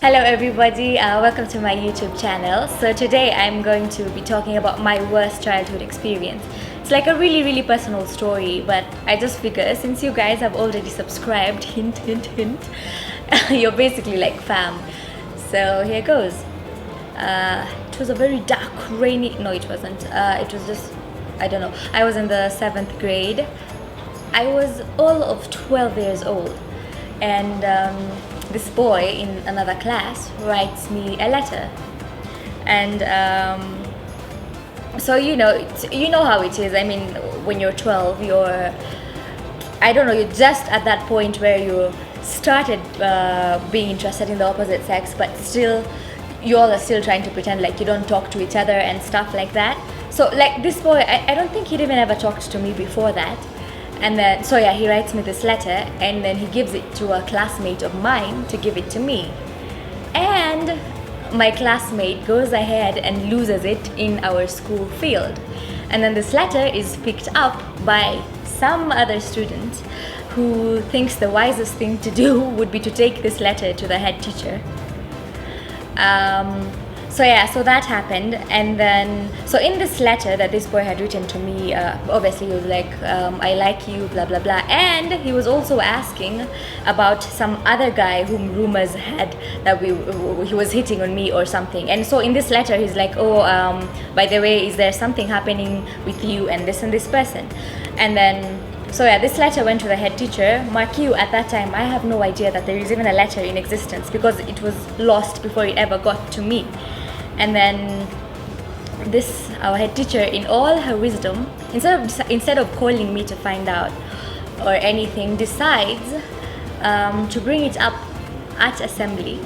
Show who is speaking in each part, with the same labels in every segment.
Speaker 1: Hello everybody, welcome to my YouTube channel. So today I'm going to be talking about my worst childhood experience. It's like a really personal story, but I just figure since you guys have already subscribed, hint hint hint, you're basically like fam. So here goes. It was a very dark, rainy, no it wasn't, it was just, I don't know, I was in the 7th grade. I was all of 12 years old, and this boy in another class writes me a letter. And so you know how it is. I mean, when you're 12, I don't know, you're just at that point where you started being interested in the opposite sex, but still you all are still trying to pretend like you don't talk to each other and stuff like that. So like this boy, I don't think he'd even ever talked to me before that. And then, so yeah, he writes me this letter, and then he gives it to a classmate of mine to give it to me. And my classmate goes ahead and loses it in our school field. And then this letter is picked up by some other student who thinks the wisest thing to do would be to take this letter to the head teacher. So that happened. And then, so in this letter that this boy had written to me, obviously he was like, I like you, blah blah blah, and he was also asking about some other guy whom rumors had that he was hitting on me or something. And so in this letter he's like, oh, by the way, is there something happening with you and this person? And then, so yeah, this letter went to the head teacher. Mark you, at that time I have no idea that there is even a letter in existence, because it was lost before it ever got to me. And then our head teacher, in all her wisdom, instead of calling me to find out or anything, decides to bring it up at assembly.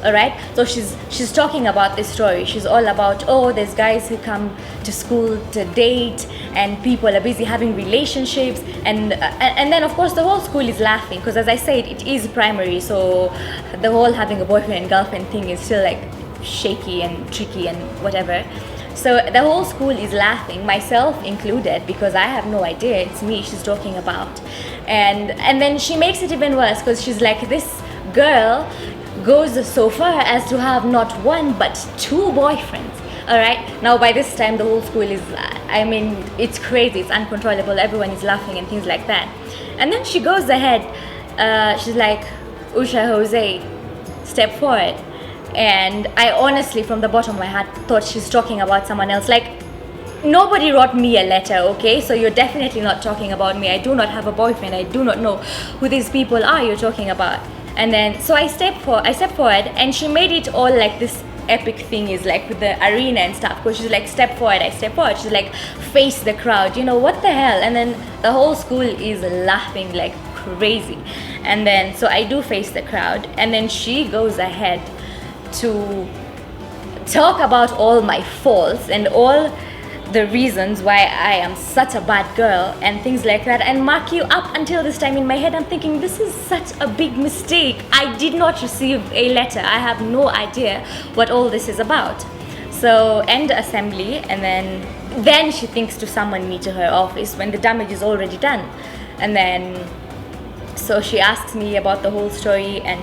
Speaker 1: All right, so she's talking about this story. She's all about, oh, there's guys who come to school to date, and people are busy having relationships, and then of course the whole school is laughing, because as I said, it is primary, so the whole having a boyfriend and girlfriend thing is still like shaky and tricky and whatever. So the whole school is laughing, myself included, because I have no idea it's me she's talking about. And then she makes it even worse, because she's like, this girl goes so far as to have not one but 2 boyfriends. All right, now by this time the whole school is, I mean, it's crazy, it's uncontrollable, everyone is laughing and things like that. And then she goes ahead, she's like, Usha, Jose, step forward. And I honestly, from the bottom of my heart, thought she's talking about someone else. Like, nobody wrote me a letter, okay? So you're definitely not talking about me. I do not have a boyfriend. I do not know who these people are you're talking about. And then, so I step forward, and she made it all like this epic thing, is like with the arena and stuff, because she's like, step forward, I step forward. She's like, face the crowd, what the hell? And then the whole school is laughing like crazy. And then, so I do face the crowd, and then she goes ahead to talk about all my faults and all the reasons why I am such a bad girl and things like that. And mark you, up until this time in my head I'm thinking, this is such a big mistake. I did not receive a letter. I have no idea what all this is about. So end assembly, and then she thinks to summon me to her office when the damage is already done. And then, so she asks me about the whole story and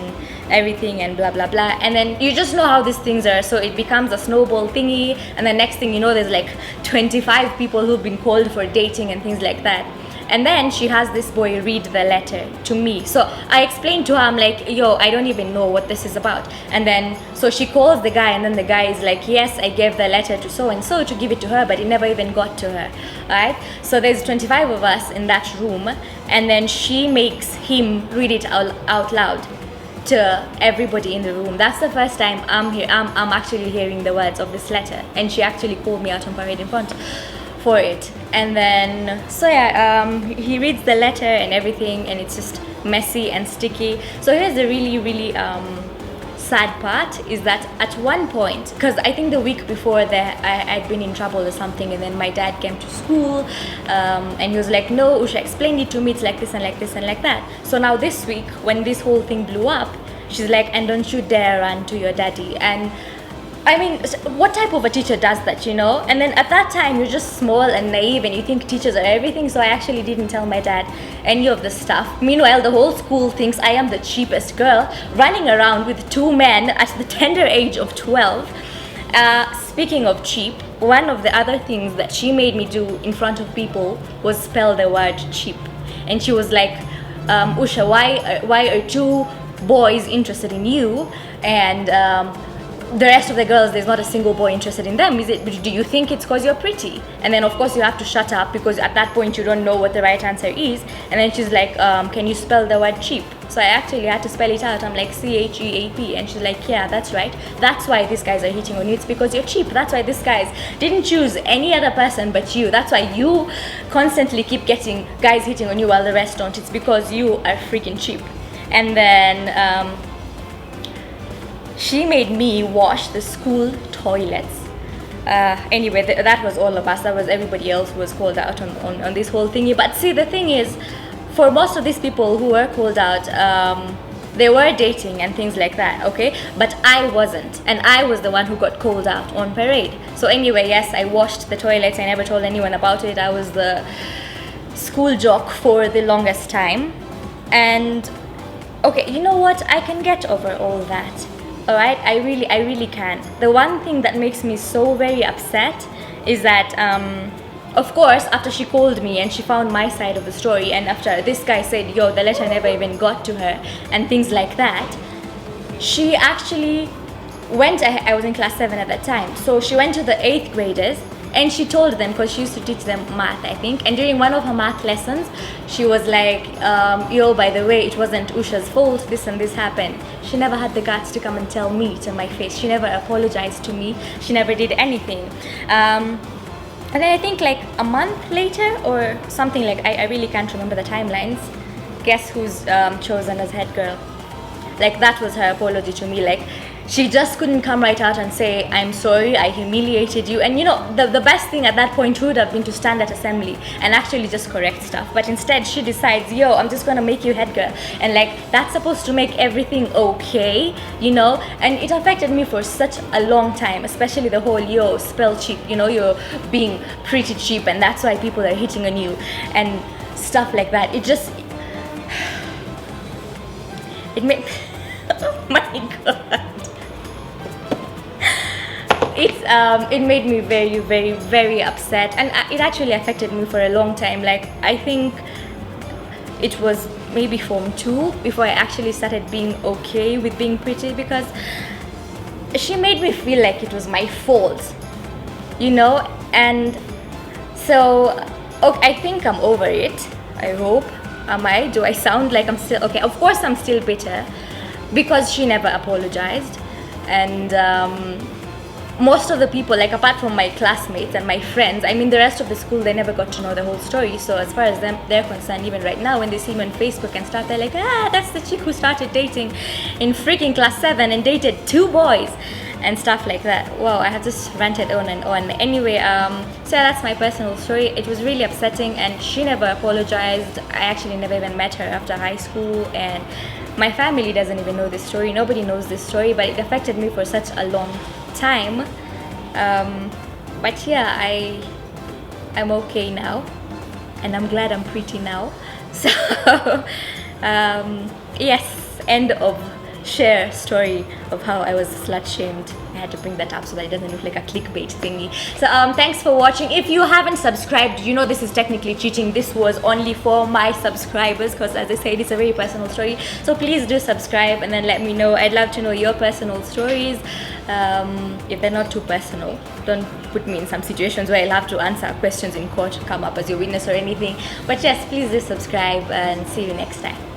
Speaker 1: everything and blah blah blah, and then you just know how these things are, so it becomes a snowball thingy, and the next thing you know, there's like 25 people who've been called for dating and things like that. And then she has this boy read the letter to me. So I explained to her, I'm like, yo, I don't even know what this is about. And then, so she calls the guy, and then the guy is like, yes, I gave the letter to so-and-so to give it to her, but it never even got to her, right? So there's 25 of us in that room, and then she makes him read it out loud to everybody in the room. That's the first time I'm actually hearing the words of this letter, and she actually called me out on parade in front for it. And then, so yeah, he reads the letter and everything, and it's just messy and sticky. So here's the really sad part, is that at one point, because I think the week before I'd been in trouble or something, and then my dad came to school, and he was like, no, Usha explained it to me, it's like this and like this and like that. So now this week, when this whole thing blew up, she's like, and don't you dare run to your daddy. And I mean, what type of a teacher does that, you know? And then at that time, you're just small and naive and you think teachers are everything. So I actually didn't tell my dad any of the stuff. Meanwhile, the whole school thinks I am the cheapest girl running around with two men at the tender age of 12. Speaking of cheap, one of the other things that she made me do in front of people was spell the word cheap. And she was like, Usha, why are two boys interested in you? And the rest of the girls, there's not a single boy interested in them. Do you think it's because you're pretty? And then of course you have to shut up because at that point you don't know what the right answer is. And then she's like, can you spell the word cheap? So I actually had to spell it out. I'm like, CHEAP. And she's like, yeah, that's right. That's why these guys are hitting on you. It's because you're cheap. That's why these guys didn't choose any other person but you. That's why you constantly keep getting guys hitting on you while the rest don't. It's because you are freaking cheap. And then she made me wash the school toilets. Anyway, that was all of us. That was everybody else who was called out on this whole thingy. But see, the thing is, for most of these people who were called out, they were dating and things like that, okay? But I wasn't. And I was the one who got called out on parade. So anyway, yes, I washed the toilets. I never told anyone about it. I was the school jock for the longest time. And okay, you know what? I can get over all that. All right, I really can. The one thing that makes me so very upset is that, of course, after she called me and she found my side of the story, and after this guy said, yo, the letter never even got to her, and things like that, she actually went, I was in class 7 at that time, so she went to the 8th graders and she told them, because she used to teach them math, I think, and during one of her math lessons, she was like, yo, by the way, it wasn't Usha's fault, this and this happened. She never had the guts to come and tell me to my face. She never apologized to me. She never did anything. And then I think like a month later or something, like I really can't remember the timelines, guess who's chosen as head girl? Like that was her apology to me. Like she just couldn't come right out and say, I'm sorry, I humiliated you. And you know, the best thing at that point would have been to stand at assembly and actually just correct stuff. But instead she decides, yo, I'm just gonna make you head girl. And like, that's supposed to make everything okay, you know? And it affected me for such a long time, especially the whole, yo, spell cheap, you know, you're being pretty cheap and that's why people are hitting on you and stuff like that. It just, it made, oh my God. It made me very upset, and it actually affected me for a long time. Like I think it was maybe Form 2 before I actually started being okay with being pretty, because she made me feel like it was my fault, you know. And so okay, I think I'm over it. I hope. Am I? Do I sound like I'm still okay? Of course I'm still bitter because she never apologized. And most of the people, like apart from my classmates and my friends, I mean the rest of the school, they never got to know the whole story. So as far as they're concerned, even right now when they see me on Facebook and stuff, they're like, ah, that's the chick who started dating in freaking class 7 and dated 2 boys and stuff like that. Wow, I have just ranted on and on. Anyway, so yeah, that's my personal story. It was really upsetting and she never apologized. I actually never even met her after high school, and my family doesn't even know this story. Nobody knows this story, but it affected me for such a long time. But yeah, I'm okay now, and I'm glad I'm pretty now. So yes, end of share story of how I was slut shamed. I had to bring that up so that it doesn't look like a clickbait thingy. So thanks for watching. If you haven't subscribed, you know this is technically cheating. This was only for my subscribers because, as I said, it's a very personal story. So please do subscribe and then let me know. I'd love to know your personal stories. If they're not too personal, don't put me in some situations where I'll have to answer questions in court, come up as your witness or anything. But yes, please do subscribe and see you next time.